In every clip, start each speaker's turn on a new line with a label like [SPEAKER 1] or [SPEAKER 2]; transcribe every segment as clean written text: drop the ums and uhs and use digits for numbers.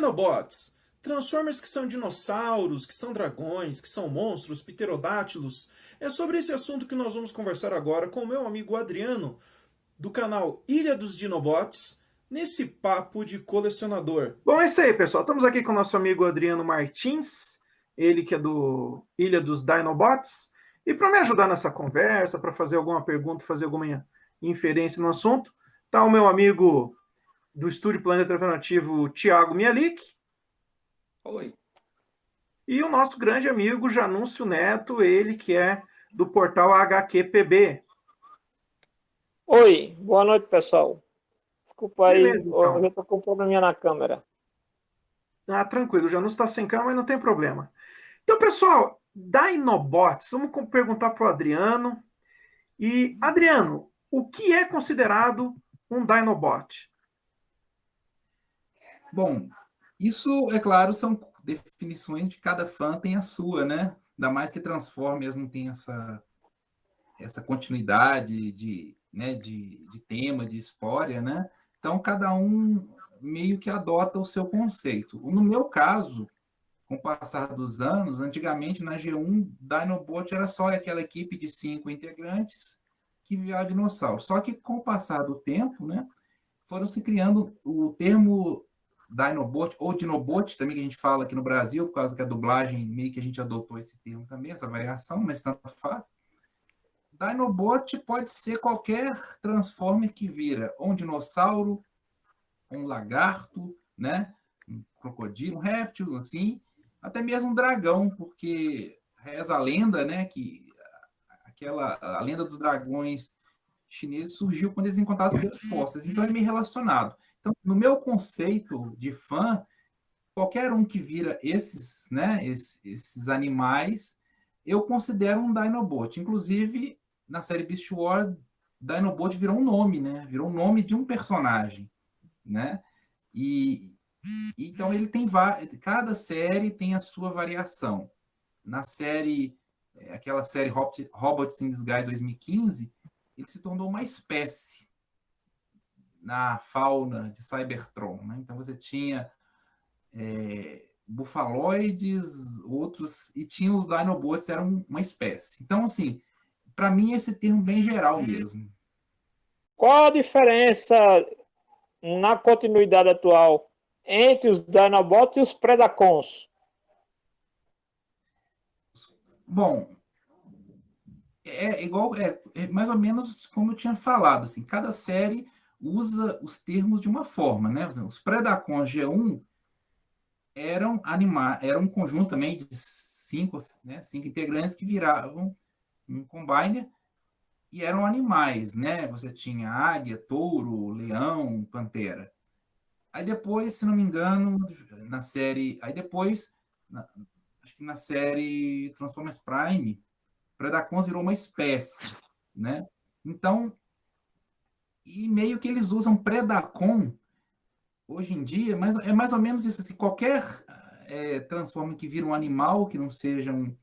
[SPEAKER 1] Dinobots. Transformers que são dinossauros, que são dragões, que são monstros, pterodátilos. É sobre esse assunto que nós vamos conversar agora com o meu amigo Adriano, do canal Ilha dos Dinobots, nesse papo de colecionador.
[SPEAKER 2] Bom, é isso aí, pessoal. Estamos aqui com o nosso amigo Adriano Martins, ele que é do Ilha dos Dinobots. E para me ajudar nessa conversa, para fazer alguma pergunta, fazer alguma inferência no assunto, está o meu amigo do Estúdio Planeta Alternativo, Thiago Mialik.
[SPEAKER 3] Oi.
[SPEAKER 2] E o nosso grande amigo Janúncio Neto, ele que é do portal HQPB.
[SPEAKER 3] Oi, boa noite, pessoal. Desculpa aí,
[SPEAKER 2] Beleza, então.
[SPEAKER 3] eu estou com um probleminha na câmera.
[SPEAKER 2] Ah, tranquilo, o Janúncio está sem câmera, mas não tem problema. Então, pessoal, Dinobots, vamos perguntar para o Adriano. E, Adriano, o que é considerado um Dinobot?
[SPEAKER 4] Bom, isso, é claro, são definições de cada fã tem a sua, né? Ainda mais que Transformers não tem essa continuidade de tema, de história, né? Então, cada um meio que adota o seu conceito. No meu caso, com o passar dos anos, antigamente na G1, Dinobot era só aquela equipe de 5 integrantes que via dinossauro. Só que com o passar do tempo, né, foram se criando o termo Dinobot, ou Dinobot, também que a gente fala aqui no Brasil, por causa que a dublagem meio que a gente adotou esse termo também, essa variação, mas tanto faz. Dinobot pode ser qualquer Transformer que vira um dinossauro, um lagarto, né, um crocodilo, um réptil, assim, até mesmo um dragão, porque reza a lenda, né, que a lenda dos dragões chineses surgiu quando eles encontraram os primeiros fósseis, então é meio relacionado. Então, no meu conceito de fã, qualquer um que vira esses, né, esses animais, eu considero um Dinobot. Inclusive, na série Beast Wars, Dinobot virou um nome, né? Virou um nome de um personagem, né? E então ele tem cada série tem a sua variação. Na série, aquela série Robots in Disguise 2015, ele se tornou uma espécie na fauna de Cybertron, né? Então você tinha bufaloides, outros, e tinha os Dinobots, eram uma espécie. Então, assim, para mim esse termo bem geral mesmo.
[SPEAKER 3] Qual a diferença na continuidade atual entre os Dinobots e os Predacons?
[SPEAKER 4] Bom, é mais ou menos como eu tinha falado, assim, cada série usa os termos de uma forma, né? Os Predacons G1 era um conjunto também de cinco integrantes que viravam um combiner e eram animais, né? Você tinha águia, touro, leão, pantera. Aí depois, se não me engano, na série, acho que na série Transformers Prime, Predacons virou uma espécie, né? Então, e meio que eles usam Predacon hoje em dia, mas é mais ou menos isso, assim, qualquer Transformer que vira um animal, que não seja um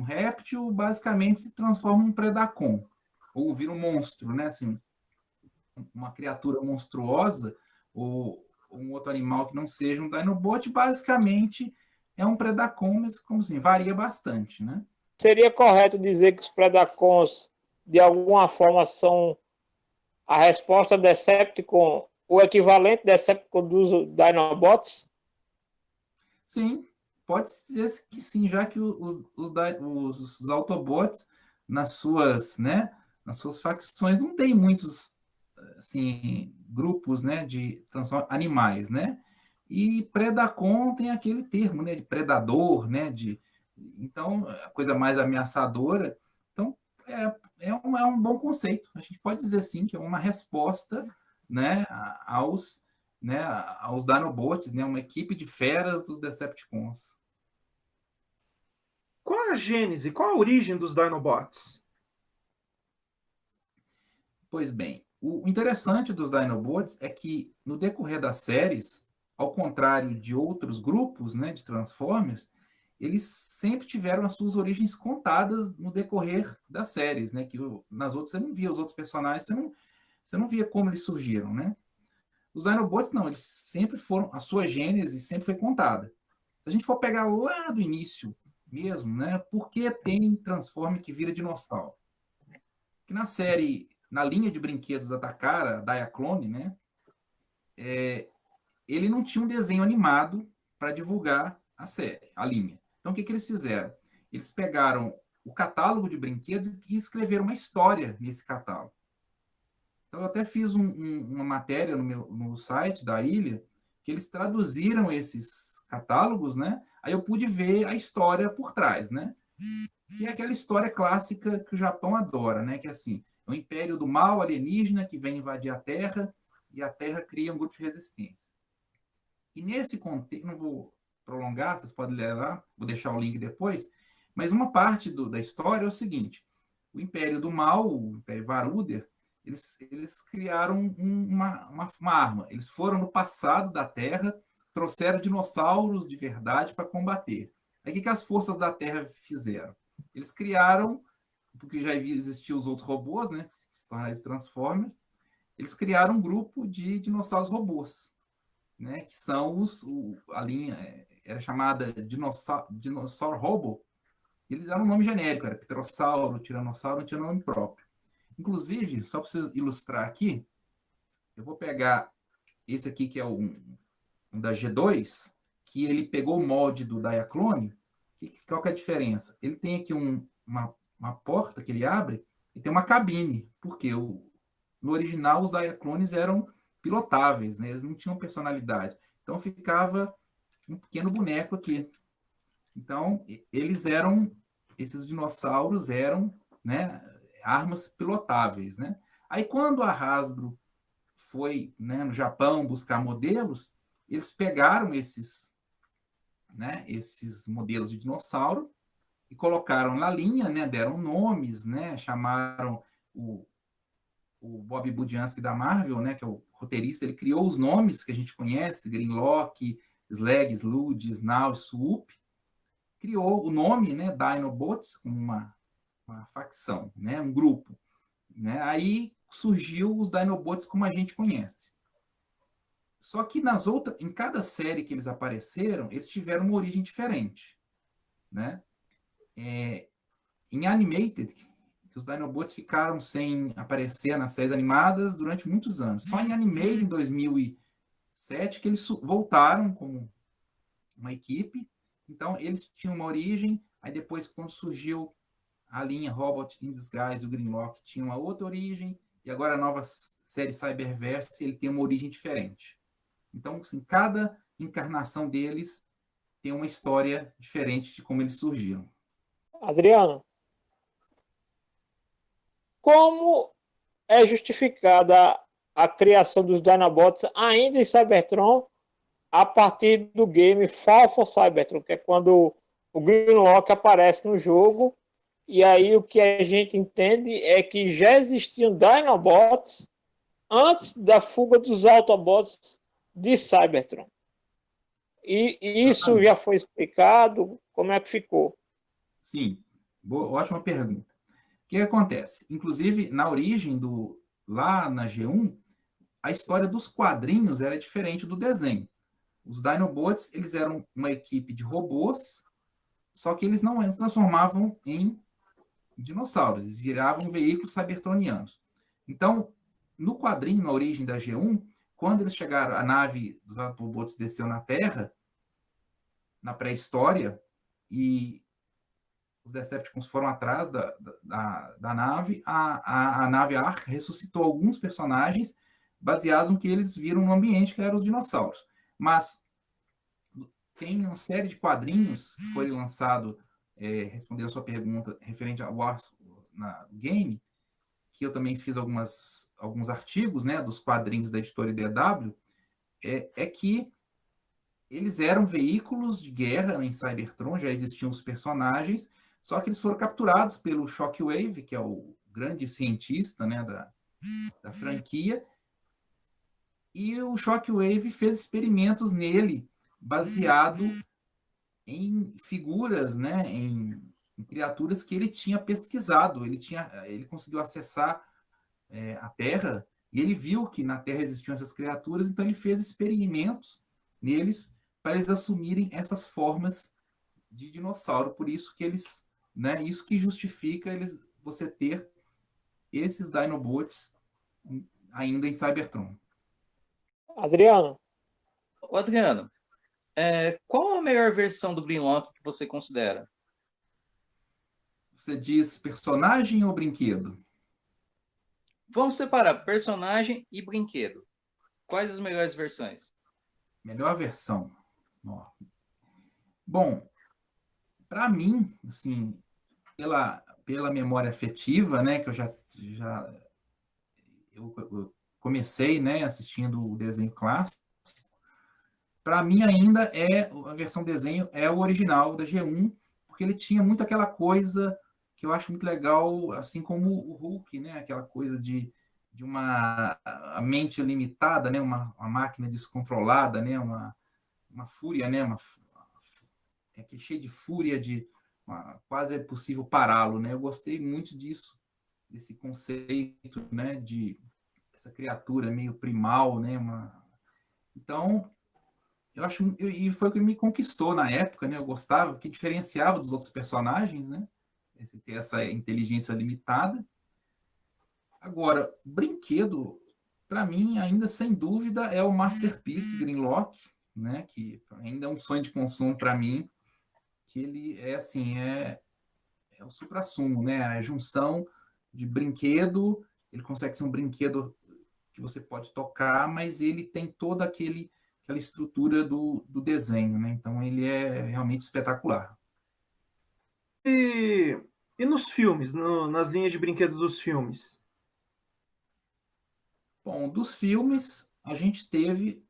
[SPEAKER 4] réptil, basicamente se transforma em um Predacon, ou vira um monstro, né? Assim, uma criatura monstruosa, ou um outro animal que não seja um Dinobot, basicamente é um Predacon, mas como assim, varia bastante, né?
[SPEAKER 3] Seria correto dizer que os Predacons, de alguma forma, são a resposta Decepticon, o equivalente Decepticon dos Dinobots?
[SPEAKER 4] Sim, pode dizer que sim, já que os Autobots, nas suas facções, não tem muitos assim, grupos, né, de animais, né? E Predacon tem aquele termo, né, de predador, né, então, a coisa mais ameaçadora. Então, é um bom conceito. A gente pode dizer sim que é uma resposta, né, né, aos Dinobots, né, uma equipe de feras dos Decepticons.
[SPEAKER 2] Qual a gênese, qual a origem dos Dinobots?
[SPEAKER 4] Pois bem, o interessante dos Dinobots é que, no decorrer das séries, ao contrário de outros grupos, né, de Transformers, eles sempre tiveram as suas origens contadas no decorrer das séries, né, que nas outras você não via os outros personagens, você não via como eles surgiram, né? Os Dinobots, não, eles sempre foram, a sua gênese sempre foi contada. Se a gente for pegar lá do início mesmo, né, por que tem Transforme que vira dinossauro? Que na série, na linha de brinquedos da Takara, Diaclone, né, ele não tinha um desenho animado para divulgar a série, a linha. Então, o que eles fizeram? Eles pegaram o catálogo de brinquedos e escreveram uma história nesse catálogo. Então, eu até fiz uma matéria no site da Ilha, que eles traduziram esses catálogos, né? Aí eu pude ver a história por trás, né? E é aquela história clássica que o Japão adora, né? Que é assim, é o império do mal alienígena que vem invadir a Terra e a Terra cria um grupo de resistência. E nesse contexto, não vou prolongar, vocês podem ler lá, vou deixar o link depois, mas uma parte da história é o seguinte, o Império do Mal, o Império Varuder, eles criaram uma arma, eles foram no passado da Terra, trouxeram dinossauros de verdade para combater. Aí o que as forças da Terra fizeram? Eles criaram, porque já existiam os outros robôs, né, que se tornaram os Transformers, eles criaram um grupo de dinossauros robôs, né, que são a linha era chamada dinossauro Robo. Eles eram um nome genérico, era Pterossauro, Tiranossauro, não tinha nome próprio. Inclusive, só para vocês ilustrar aqui, eu vou pegar esse aqui que é um da G2, que ele pegou o molde do Diaclone. Qual que é a diferença? Ele tem aqui uma porta que ele abre e tem uma cabine, porque no original os Diaclones eram pilotáveis, né? Eles não tinham personalidade. Então ficava um pequeno boneco aqui. Então, esses dinossauros eram, né, armas pilotáveis, né? Aí quando a Hasbro foi, né, no Japão buscar modelos, eles pegaram esses modelos de dinossauro e colocaram na linha, né, deram nomes, né, chamaram o Bob Budiansky da Marvel, né, que é o roteirista, ele criou os nomes que a gente conhece, Grimlock, Slag, Sludge, Snow, Swoop, criou o nome, né, Dinobots, como uma facção, né, um grupo. Né? Aí surgiu os Dinobots como a gente conhece. Só que em cada série que eles apareceram, eles tiveram uma origem diferente. Né? Em Animated, os Dinobots ficaram sem aparecer nas séries animadas durante muitos anos. Só em Animated, em 2007, que eles voltaram como uma equipe. Então, eles tinham uma origem, aí depois, quando surgiu a linha Robot in Disguise, o Grimlock, tinha uma outra origem, e agora a nova série Cyberverse, ele tem uma origem diferente. Então, assim, cada encarnação deles tem uma história diferente de como eles surgiram.
[SPEAKER 3] Adriano, como é justificada a criação dos Dinobots ainda em Cybertron a partir do game Fall for Cybertron, que é quando o Grimlock aparece no jogo, e aí o que a gente entende é que já existiam Dinobots antes da fuga dos Autobots de Cybertron. E isso já foi explicado? Como é que ficou?
[SPEAKER 4] Sim, ótima pergunta. O que acontece? Inclusive, na origem lá na G1, a história dos quadrinhos era diferente do desenho. Os Dinobots, eles eram uma equipe de robôs, só que eles não se transformavam em dinossauros, eles viravam veículos cybertronianos. Então, no quadrinho, na origem da G1, quando eles chegaram, a nave dos Autobots desceu na Terra, na pré-história, e os Decepticons foram atrás da nave, a nave Ark ressuscitou alguns personagens baseados no que eles viram no ambiente, que eram os dinossauros. Mas tem uma série de quadrinhos que foi lançado, respondendo a sua pergunta referente ao Wars na game, que eu também fiz alguns artigos, né, dos quadrinhos da editora IDW, que eles eram veículos de guerra em Cybertron, já existiam os personagens, só que eles foram capturados pelo Shockwave, que é o grande cientista, né, da franquia, e o Shockwave fez experimentos nele, baseado em figuras, né, em criaturas que ele tinha pesquisado. Ele conseguiu acessar a Terra E ele viu que na Terra existiam essas criaturas, então ele fez experimentos neles para eles assumirem essas formas de dinossauro. Por isso que eles, né, isso que justifica você ter esses Dinobots ainda em Cybertron.
[SPEAKER 3] Adriano,
[SPEAKER 5] Ô, Adriano, qual a melhor versão do Grimlock que você considera?
[SPEAKER 4] Você diz personagem ou brinquedo?
[SPEAKER 5] Vamos separar personagem e brinquedo. Quais as melhores versões?
[SPEAKER 4] Melhor versão. Ó. Bom, para mim, assim, pela memória afetiva, né, que eu comecei, né, assistindo o desenho clássico, para mim ainda a versão desenho é o original da G1, porque ele tinha muito aquela coisa que eu acho muito legal, assim como o Hulk, né, aquela coisa de uma a mente limitada, né, uma máquina descontrolada, né, uma fúria, né, aquele cheio de fúria, quase é possível pará-lo, né? Eu gostei muito disso, desse conceito, né, de essa criatura meio primal, né, então eu acho, e foi o que me conquistou na época, né? Eu gostava, que diferenciava dos outros personagens, né? Essa inteligência limitada. Agora, brinquedo, para mim, ainda sem dúvida, é o Masterpiece Grimlock, né? Que ainda é um sonho de consumo para mim, que ele é assim, é o suprassumo, né? A junção de brinquedo, ele consegue ser um brinquedo que você pode tocar, mas ele tem toda aquela estrutura do desenho, né? Então ele é realmente espetacular.
[SPEAKER 2] E nos filmes, nas linhas de brinquedos dos filmes?
[SPEAKER 4] Bom, dos filmes, a gente teve,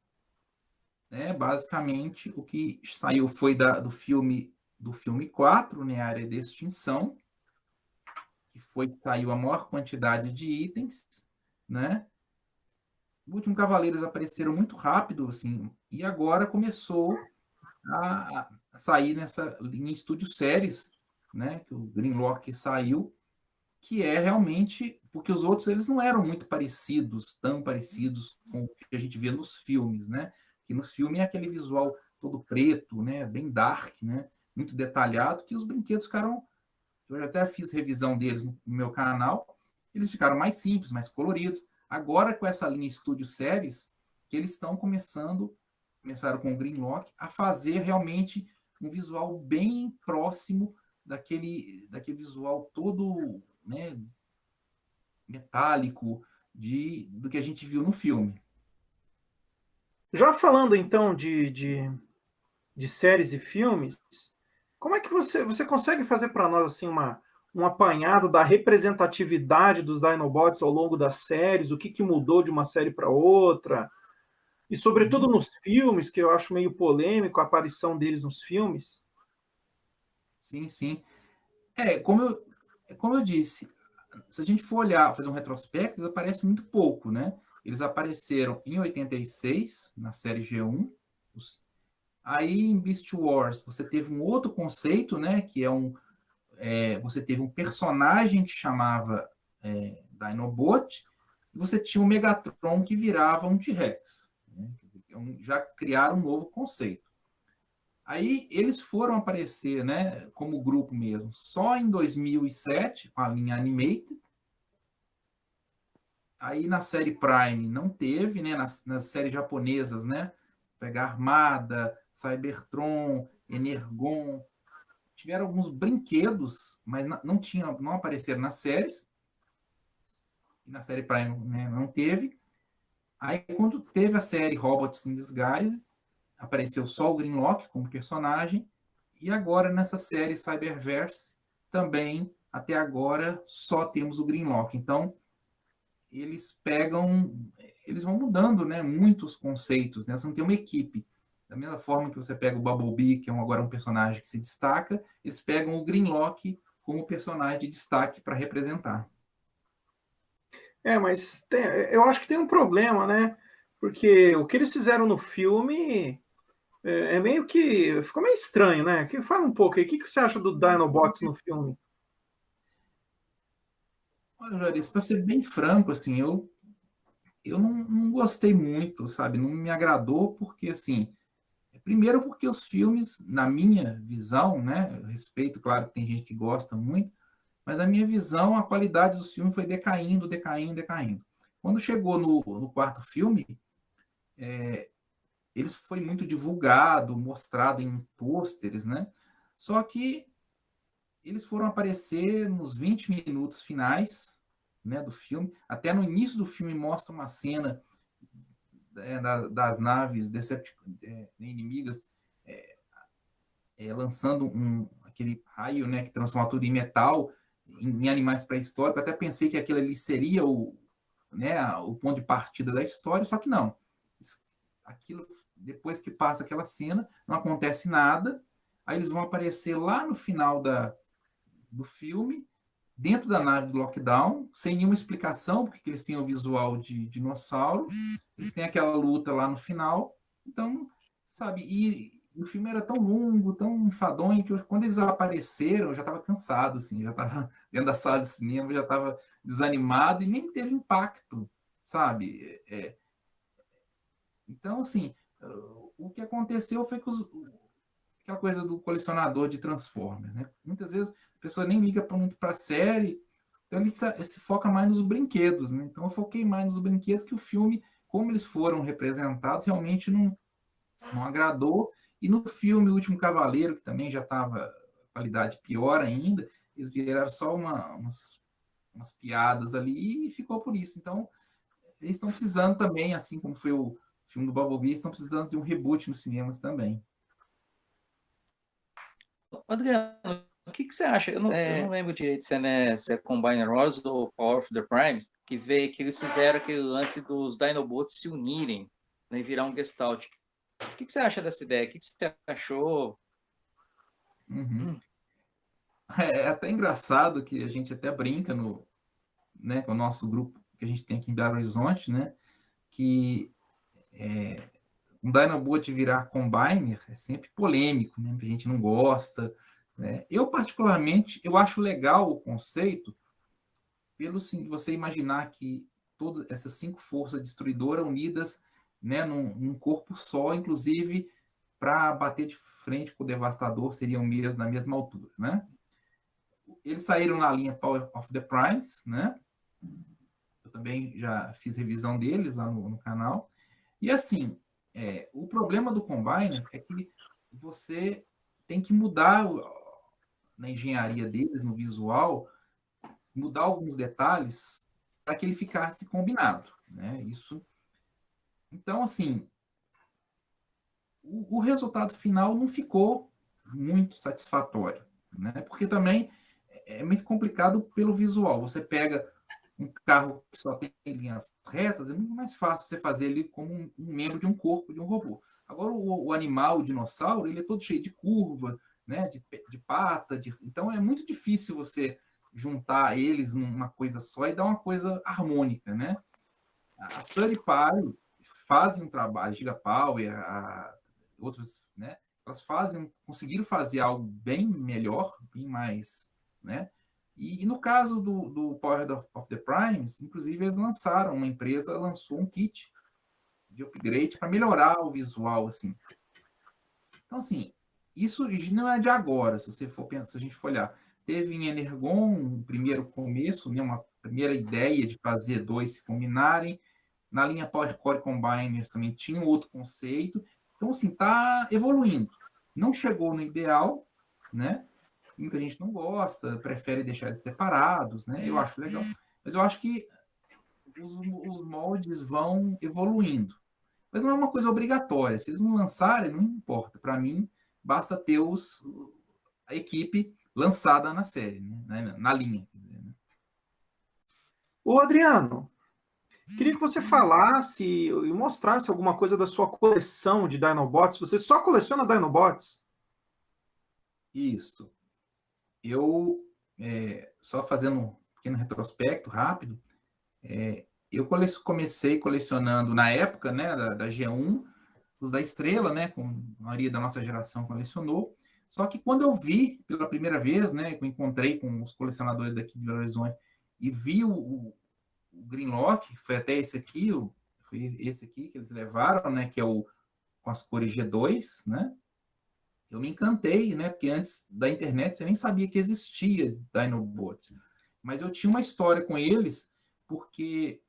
[SPEAKER 4] né, basicamente, o que saiu foi do filme 4, né, Área de Extinção, que saiu a maior quantidade de itens, né? O Último Cavaleiros apareceram muito rápido, assim, e agora começou a sair nessa linha estúdio séries, né? Que o Grimlock saiu, que é realmente porque os outros eles não eram muito parecidos, tão parecidos com o que a gente vê nos filmes, né? Que nos filmes é aquele visual todo preto, né? Bem dark, né? Muito detalhado, que os brinquedos ficaram. Eu até fiz revisão deles no meu canal. Eles ficaram mais simples, mais coloridos. Agora, com essa linha Studio Series, que eles estão começaram com o Grimlock, a fazer realmente um visual bem próximo daquele visual todo, né, metálico do que a gente viu no filme.
[SPEAKER 2] Já falando então de séries e filmes, como é que você consegue fazer para nós assim um apanhado da representatividade dos Dinobots ao longo das séries, o que mudou de uma série para outra, e sobretudo nos filmes, que eu acho meio polêmico a aparição deles nos filmes?
[SPEAKER 4] Sim, sim. Como eu disse, se a gente for olhar, fazer um retrospecto, eles aparecem muito pouco, né? Eles apareceram em 86, na série G1. Aí, em Beast Wars, você teve um outro conceito, né? Que você teve um personagem que chamava Dinobot, e você tinha um Megatron que virava um T-Rex. Né? Já criaram um novo conceito. Aí eles foram aparecer, né, como grupo mesmo, só em 2007, com a linha Animated. Aí na série Prime não teve, né, nas séries japonesas, né, pegar Armada, Cybertron, Energon, tiveram alguns brinquedos, mas não apareceram nas séries. E na série Prime, né, não teve. Aí quando teve a série Robots in Disguise, apareceu só o Grimlock como personagem, e agora nessa série Cyberverse também, até agora, só temos o Grimlock. Então, eles vão mudando, né, muitos conceitos, né? Você não tem uma equipe. Da mesma forma que você pega o Bumblebee, que agora um personagem que se destaca, eles pegam o Grimlock como personagem de destaque para representar.
[SPEAKER 2] Mas eu acho que tem um problema, né? Porque o que eles fizeram no filme meio que ficou meio estranho, né? Fala um pouco aí, o que você acha do Dinobots no filme?
[SPEAKER 4] Olha, Joris, para ser bem franco, assim, eu eu não gostei muito, sabe? Não me agradou porque, assim, primeiro porque os filmes, na minha visão, né? Eu respeito, claro que tem gente que gosta muito, mas na minha visão, a qualidade dos filmes foi decaindo, decaindo, decaindo. Quando chegou no quarto filme, eles foi muito divulgado, mostrado em pôsteres, né? Só que eles foram aparecer nos 20 minutos finais, né, do filme. Até no início do filme mostra uma cena das naves inimigas lançando aquele raio, né, que transforma tudo em metal, em animais pré-históricos. Até pensei que aquilo ali seria o ponto de partida da história, só que não. Aquilo, depois que passa aquela cena, não acontece nada. Aí eles vão aparecer lá no final do filme, dentro da nave do Lockdown, sem nenhuma explicação, porque eles têm o visual de dinossauro, eles têm aquela luta lá no final. Então, sabe, e o filme era tão longo, tão enfadonho, que quando eles apareceram, eu já estava cansado, assim, já estava dentro da sala de cinema, já estava desanimado e nem teve impacto, sabe? Então, assim, o que aconteceu foi que aquela coisa do colecionador de Transformers, né? Muitas vezes a pessoa nem liga muito para a série, então ele se foca mais nos brinquedos, né? Então eu foquei mais nos brinquedos, que o filme, como eles foram representados, realmente não agradou. E no filme O Último Cavaleiro, que também já estava qualidade pior ainda, eles viraram só umas piadas ali e ficou por isso. Então, eles estão precisando também, assim como foi o filme do Bumblebee, estão precisando de um reboot nos cinemas também.
[SPEAKER 5] Adriano, o que você acha? Eu não lembro direito se é Combine Wars ou Power of the Primes, que eles fizeram aquele lance dos Dinobots se unirem, né, e virar um Gestalt. O que você acha dessa ideia? O que você achou?
[SPEAKER 4] Uhum. É até engraçado que a gente até brinca né, com o nosso grupo que a gente tem aqui em Belo Horizonte, né, que um Dinobot virar Combiner é sempre polêmico, né, que a gente não gosta, né. Eu, particularmente, eu acho legal o conceito, pelo sim, você imaginar que todas essas 5 forças destruidoras unidas, né, num corpo só, inclusive para bater de frente com o Devastador, seriam na mesma altura, né? Eles saíram na linha Power of the Primes, né? Eu também já fiz revisão deles lá no canal. E assim, o problema do Combiner é que você tem que mudar na engenharia deles, no visual, mudar alguns detalhes para que ele ficasse combinado, né? Isso. Então, assim, o resultado final não ficou muito satisfatório, né? Porque também é muito complicado pelo visual. Você pega um carro que só tem linhas retas, é muito mais fácil você fazer ele como um membro de um corpo de um robô. Agora, o animal, o dinossauro, ele é todo cheio de curva, né? De pata, então é muito difícil você juntar eles numa coisa só e dar uma coisa harmônica, né? As Third Party fazem um trabalho, Giga Power, outras, né? Elas conseguiram fazer algo bem melhor, bem mais, né? E no caso do Power of the Primes, inclusive eles lançaram, uma empresa lançou um kit de upgrade para melhorar o visual, assim. Então, assim, isso não é de agora, se a gente for olhar. Teve em Energon um primeiro começo, né, uma primeira ideia de fazer dois se combinarem. Na linha Power Core Combiners também tinha um outro conceito. Então, assim, está evoluindo. Não chegou no ideal, né? Muita gente não gosta, prefere deixar eles separados, né? Eu acho legal. Mas eu acho que os moldes vão evoluindo. Mas não é uma coisa obrigatória. Se eles não lançarem, não importa. Para mim, basta ter a equipe lançada na série, né? Na linha. Né?
[SPEAKER 2] Ô, Adriano, queria que você falasse e mostrasse alguma coisa da sua coleção de Dinobots. Você só coleciona Dinobots?
[SPEAKER 4] Isso. Eu, só fazendo um pequeno retrospecto rápido, eu comecei colecionando na época, né, da G1, os da Estrela, né, como a maioria da nossa geração colecionou. Só que quando eu vi pela primeira vez, né, que eu encontrei com os colecionadores daqui de Belo Horizonte e vi o Grimlock, foi até esse aqui, foi esse aqui que eles levaram, né, que é o com as cores G2, né? Eu me encantei, né? Porque antes da internet você nem sabia que existia Dinobot. Mas eu tinha uma história com eles, porque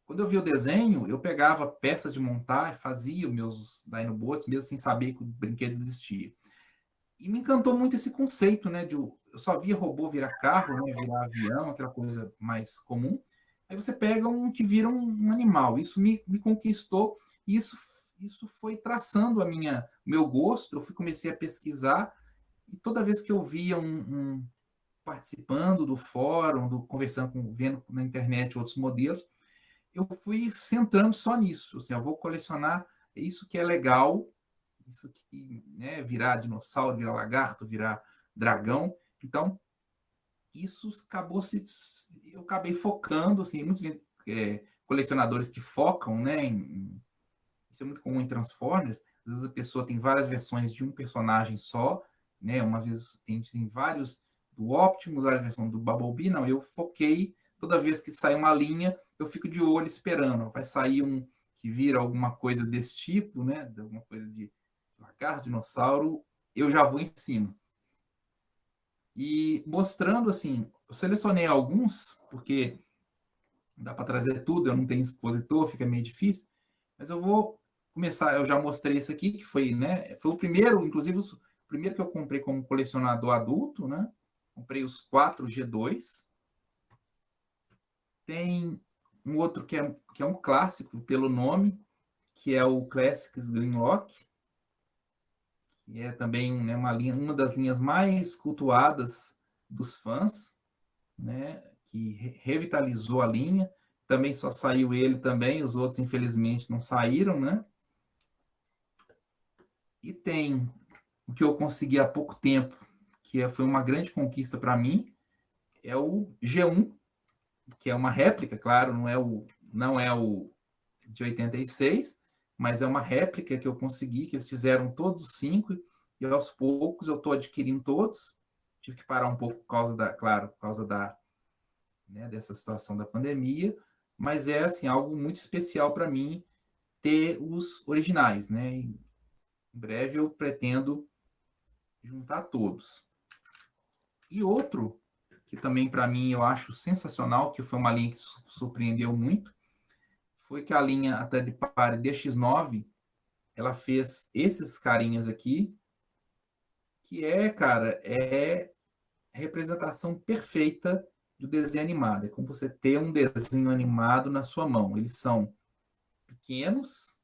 [SPEAKER 4] quando eu vi o desenho, eu pegava peças de montar, fazia os meus Dinobots, mesmo sem saber que o brinquedo existia. E me encantou muito esse conceito, né? Eu só via robô virar carro, né, virar avião, aquela coisa mais comum. Aí você pega um que vira um animal. Isso me conquistou e isso foi traçando meu gosto. Comecei a pesquisar e toda vez que eu via participando do fórum, conversando vendo na internet outros modelos, eu fui centrando só nisso. Assim, eu vou colecionar isso que é legal, isso que, né, virar dinossauro, virar lagarto, virar dragão. Então, isso eu acabei focando, assim, muitos colecionadores que focam, né, isso é muito comum em Transformers. Às vezes a pessoa tem várias versões de um personagem só, né, uma vez tem vários do Optimus, a versão do Bumblebee. Não, eu foquei, toda vez que sai uma linha, eu fico de olho esperando, vai sair um que vira alguma coisa desse tipo, né, alguma coisa de lagarto, dinossauro, eu já vou em cima. E mostrando, assim, eu selecionei alguns, porque não dá para trazer tudo, eu não tenho expositor, fica meio difícil, mas eu vou começar, eu já mostrei esse aqui, que foi, né, foi o primeiro, inclusive o primeiro que eu comprei como colecionador adulto, né, comprei os 4 G2, tem um outro que é um clássico pelo nome, que é o Classics Grimlock, que é também, né, uma das linhas mais cultuadas dos fãs, né, que revitalizou a linha. Também só saiu ele também, os outros infelizmente não saíram, né? E tem o que eu consegui há pouco tempo, que foi uma grande conquista para mim, é o G1, que é uma réplica, claro, não é o de 86, mas é uma réplica que eu consegui, que eles fizeram todos os 5, e aos poucos eu estou adquirindo todos. Tive que parar um pouco por causa né, dessa situação da pandemia, mas é assim algo muito especial para mim ter os originais, né? Em breve eu pretendo juntar todos. E outro que também para mim eu acho sensacional, que foi uma linha que surpreendeu muito, foi que a linha até de Party DX9, ela fez esses carinhas aqui, que cara, é a representação perfeita do desenho animado. É como você ter um desenho animado na sua mão. Eles são pequenos,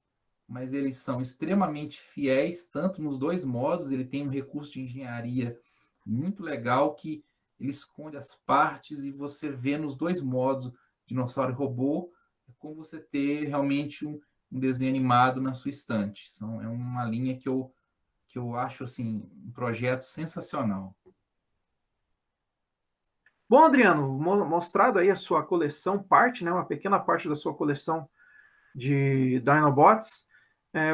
[SPEAKER 4] mas eles são extremamente fiéis, tanto nos dois modos. Ele tem um recurso de engenharia muito legal que ele esconde as partes e você vê nos dois modos, dinossauro e robô, é como você ter realmente um desenho animado na sua estante. É uma linha que eu acho assim, um projeto sensacional.
[SPEAKER 2] Bom, Adriano, mostrado aí a sua coleção, né, uma pequena parte da sua coleção de Dinobots,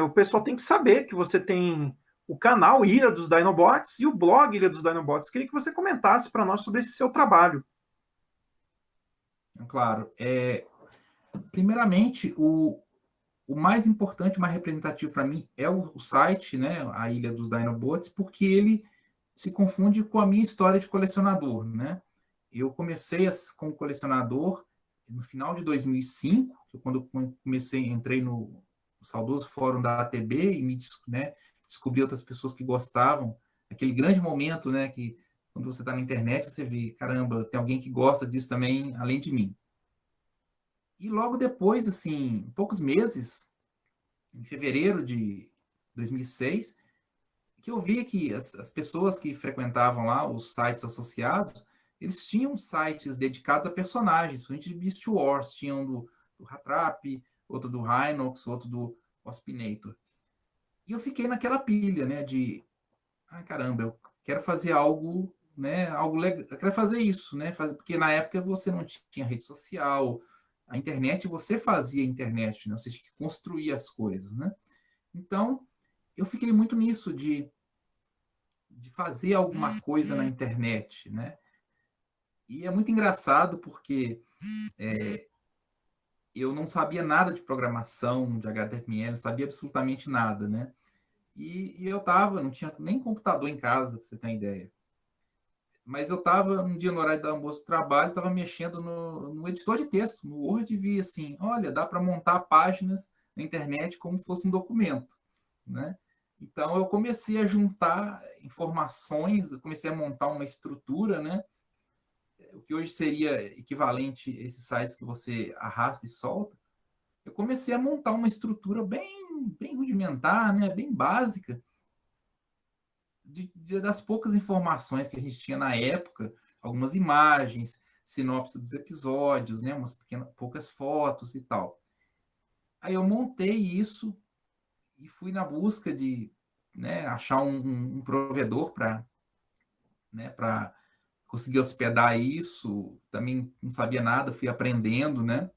[SPEAKER 2] o pessoal tem que saber que você tem o canal Ilha dos Dinobots e o blog Ilha dos Dinobots. Queria que você comentasse para nós sobre esse seu trabalho.
[SPEAKER 4] Claro. Primeiramente, o mais importante, o mais representativo para mim é o site, né, a Ilha dos Dinobots, porque ele se confunde com a minha história de colecionador, né? Eu comecei como colecionador no final de 2005, quando eu entrei no saudoso fórum da ATB e né, descobri outras pessoas que gostavam, aquele grande momento, né, que quando você está na internet, você vê, caramba, tem alguém que gosta disso também, além de mim. E logo depois, assim, poucos meses, em fevereiro de 2006, que eu vi que as pessoas que frequentavam lá, os sites associados, eles tinham sites dedicados a personagens, principalmente de Beast Wars, tinham do Hatrap, outro do Rhinox, outro do Waspinator. E eu fiquei naquela pilha, né, caramba, eu quero fazer algo, né, algo legal, eu quero fazer isso, né, porque na época você não tinha rede social, a internet, você fazia a internet, né, você tinha que construir as coisas, né. Então, eu fiquei muito nisso de fazer alguma coisa na internet, né? E é muito engraçado porque eu não sabia nada de programação, de HTML, não sabia absolutamente nada, né? E eu não tinha nem computador em casa, para você ter uma ideia. Mas eu estava, um dia no horário do almoço do trabalho, estava mexendo no editor de texto, no Word, e vi assim, olha, dá para montar páginas na internet como se fosse um documento, né? Então, eu comecei a juntar informações, eu comecei a montar uma estrutura, né? O que hoje seria equivalente a esses sites que você arrasta e solta. Eu comecei a montar uma estrutura bem rudimentar, né? Bem básica, das poucas informações que a gente tinha na época, algumas imagens, sinopse dos episódios, né, poucas fotos e tal. Aí eu montei isso e fui na busca de, né, achar um provedor para, né, para conseguir hospedar isso. Também não sabia nada, fui aprendendo, né?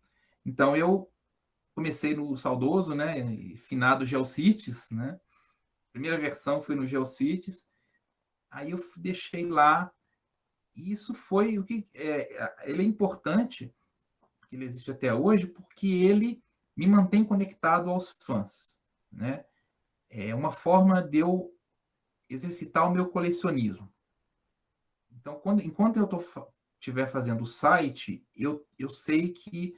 [SPEAKER 4] Então eu comecei no saudoso, né, finado GeoCities, né? Primeira versão foi no GeoCities. Aí eu deixei lá. E isso foi o que ele é importante, que ele existe até hoje, porque ele me mantém conectado aos fãs, né? É uma forma de eu exercitar o meu colecionismo. Então, enquanto eu estiver fazendo o site, eu sei que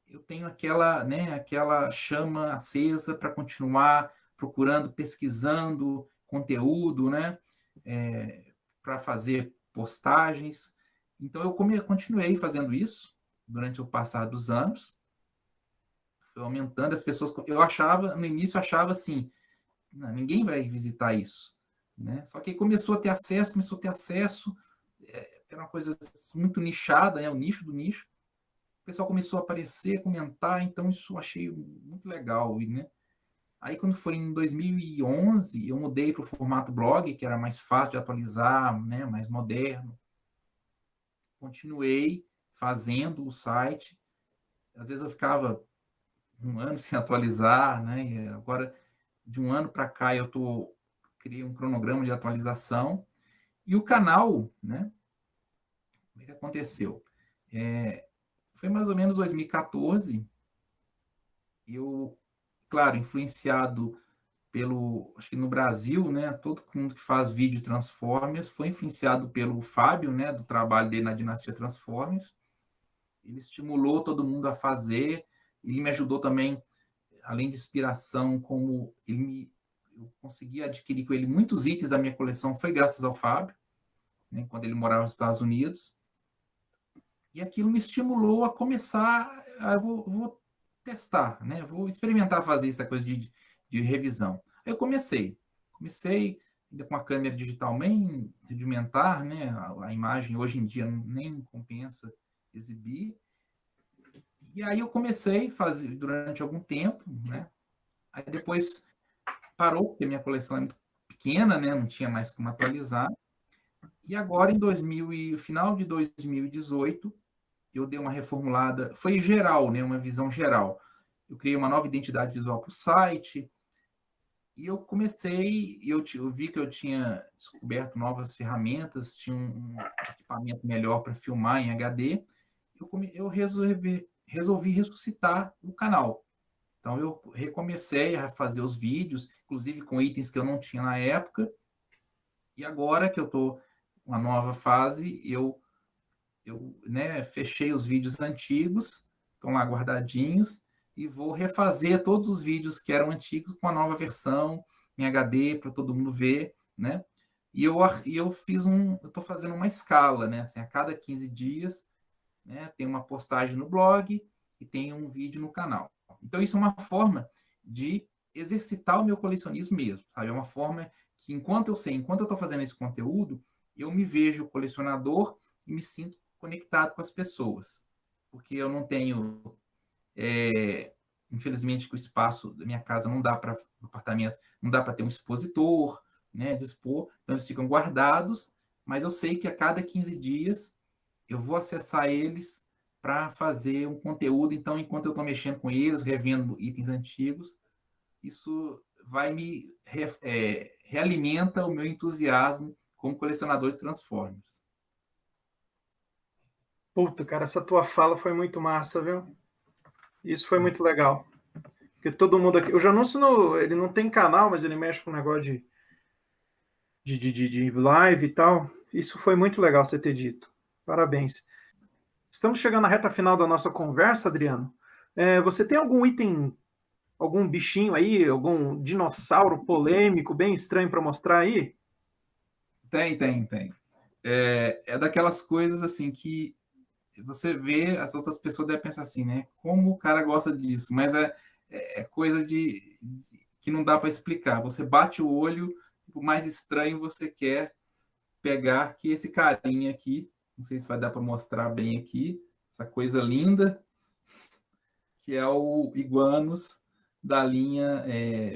[SPEAKER 4] eu tenho aquela, né, aquela chama acesa para continuar procurando, pesquisando conteúdo, né? Para fazer postagens. Então eu continuei fazendo isso durante o passar dos anos. Foi aumentando as pessoas. Eu achava, no início, eu achava assim, não, ninguém vai visitar isso, né? Só que aí começou a ter acesso, era uma coisa muito nichada, né? O nicho do nicho. O pessoal começou a aparecer, comentar, então isso eu achei muito legal, né? Aí quando foi em 2011, eu mudei para o formato blog, que era mais fácil de atualizar, né? Mais moderno. Continuei fazendo o site. Às vezes eu ficava um ano sem atualizar, né? E agora, de um ano para cá, criei um cronograma de atualização. E o canal, né? Como é que aconteceu? Foi mais ou menos 2014. Eu, claro, influenciado acho que no Brasil, né? Todo mundo que faz vídeo Transformers foi influenciado pelo Fábio, né? Do trabalho dele na Dinastia Transformers. Ele estimulou todo mundo a fazer. Ele me ajudou também, além de inspiração, eu consegui adquirir com ele muitos itens da minha coleção, foi graças ao Fábio, né, quando ele morava nos Estados Unidos. E aquilo me estimulou a começar, vou testar, né, vou experimentar fazer essa coisa de revisão. Aí eu comecei ainda com a câmera digital bem rudimentar, né, a imagem hoje em dia nem compensa exibir. E aí eu comecei a fazer durante algum tempo, né? Aí depois parou, porque minha coleção é muito pequena, né? Não tinha mais como atualizar. E agora, final de 2018, eu dei uma reformulada, foi geral, né? Uma visão geral. Eu criei uma nova identidade visual para o site, e eu vi que eu tinha descoberto novas ferramentas, tinha um equipamento melhor para filmar em HD, eu resolvi ressuscitar o canal. Então, eu recomecei a fazer os vídeos, inclusive com itens que eu não tinha na época. E agora que eu estou uma nova fase, né, fechei os vídeos antigos, estão lá guardadinhos, e vou refazer todos os vídeos que eram antigos com a nova versão, em HD, para todo mundo ver, né? Eu estou fazendo uma escala, né? Assim, a cada 15 dias, né, tem uma postagem no blog e tem um vídeo no canal. Então, isso é uma forma de exercitar o meu colecionismo mesmo, sabe? É uma forma que, enquanto eu estou fazendo esse conteúdo, eu me vejo colecionador e me sinto conectado com as pessoas. Porque eu não tenho, infelizmente, que o espaço da minha casa não dá para, no apartamento, não dá para ter um expositor, né, de expor, então eles ficam guardados, mas eu sei que a cada 15 dias eu vou acessar eles para fazer um conteúdo. Então, enquanto eu estou mexendo com eles, revendo itens antigos, isso realimenta o meu entusiasmo como colecionador de Transformers.
[SPEAKER 2] Puta, cara, essa tua fala foi muito massa, viu? Isso foi muito legal. Porque todo mundo aqui... O Janúncio, ele não tem canal, mas ele mexe com um negócio de live e tal. Isso foi muito legal você ter dito. Parabéns. Estamos chegando na reta final da nossa conversa, Adriano. Você tem algum item, algum bichinho aí, algum dinossauro polêmico, bem estranho para mostrar aí?
[SPEAKER 4] Tem. É daquelas coisas assim que você vê, as outras pessoas devem pensar assim, né? Como o cara gosta disso? Mas é coisa que não dá para explicar. Você bate o olho, o mais estranho você quer pegar, que esse carinha aqui, não sei se vai dar para mostrar bem aqui, essa coisa linda, que é o Iguanus da linha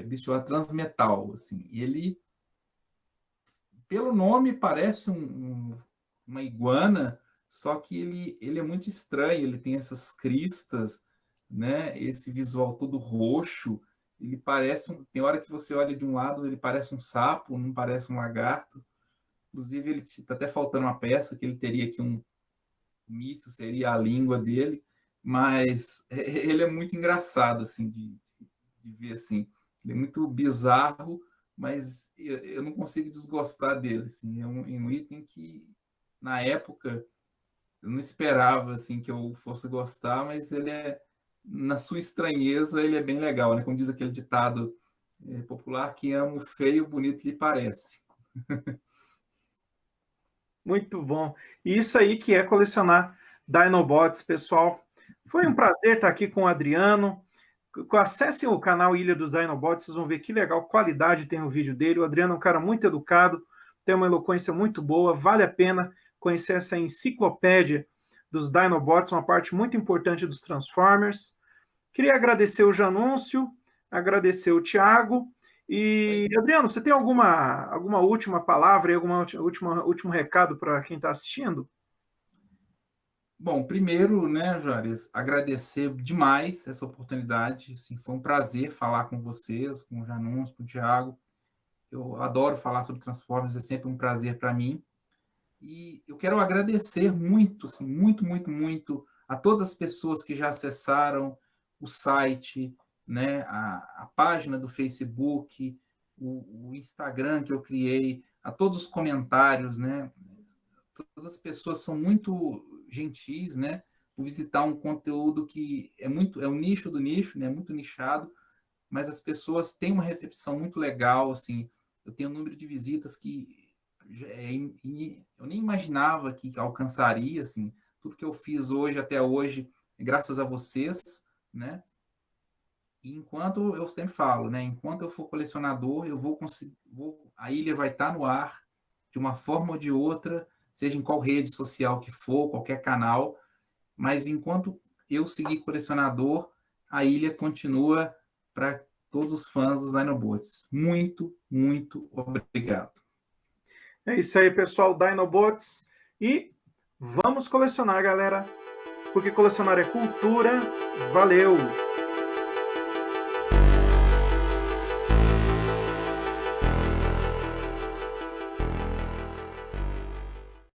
[SPEAKER 4] Bichola Transmetal. Assim. Ele, pelo nome, parece uma iguana, só que ele é muito estranho, ele tem essas cristas, né? Esse visual todo roxo, ele parece, tem hora que você olha de um lado, ele parece um sapo, não parece um lagarto. Inclusive, ele está até faltando uma peça, que ele teria aqui isso seria a língua dele, mas ele é muito engraçado, assim, de ver, assim. Ele é muito bizarro, mas eu não consigo desgostar dele, assim. É um item que, na época, eu não esperava, assim, que eu fosse gostar, mas ele na sua estranheza, ele é bem legal, né? Como diz aquele ditado popular, que ama o feio, bonito lhe parece.
[SPEAKER 2] Muito bom. E isso aí que é colecionar Dinobots, pessoal. Foi um prazer estar aqui com o Adriano. Acessem o canal Ilha dos Dinobots, vocês vão ver que legal qualidade tem o vídeo dele. O Adriano é um cara muito educado, tem uma eloquência muito boa, vale a pena conhecer essa enciclopédia dos Dinobots, uma parte muito importante dos Transformers. Queria agradecer o Janúncio, agradecer o Thiago. E, Adriano, você tem alguma última palavra e último recado para quem está assistindo?
[SPEAKER 4] Bom, primeiro, né, Juarez, agradecer demais essa oportunidade. Assim, foi um prazer falar com vocês, com o Janúncio, com o Thiago. Eu adoro falar sobre Transformers, é sempre um prazer para mim. E eu quero agradecer muito, assim, muito a todas as pessoas que já acessaram o site, né, a página do Facebook, o Instagram que eu criei, a todos os comentários, né? Todas as pessoas são muito gentis, né? Por visitar um conteúdo que é um nicho do nicho, né? Muito nichado, mas as pessoas têm uma recepção muito legal, assim. Eu tenho um número de visitas que eu nem imaginava que alcançaria, assim. Tudo que eu fiz hoje até hoje, graças a vocês, né? E enquanto eu sempre falo, né? Enquanto eu for colecionador, eu vou conseguir, a ilha vai estar no ar de uma forma ou de outra, seja em qual rede social que for, qualquer canal, mas enquanto eu seguir colecionador, a ilha continua para todos os fãs dos Dinobots. Muito obrigado.
[SPEAKER 2] É isso aí, pessoal, Dinobots. E vamos colecionar, galera, porque colecionar é cultura. Valeu!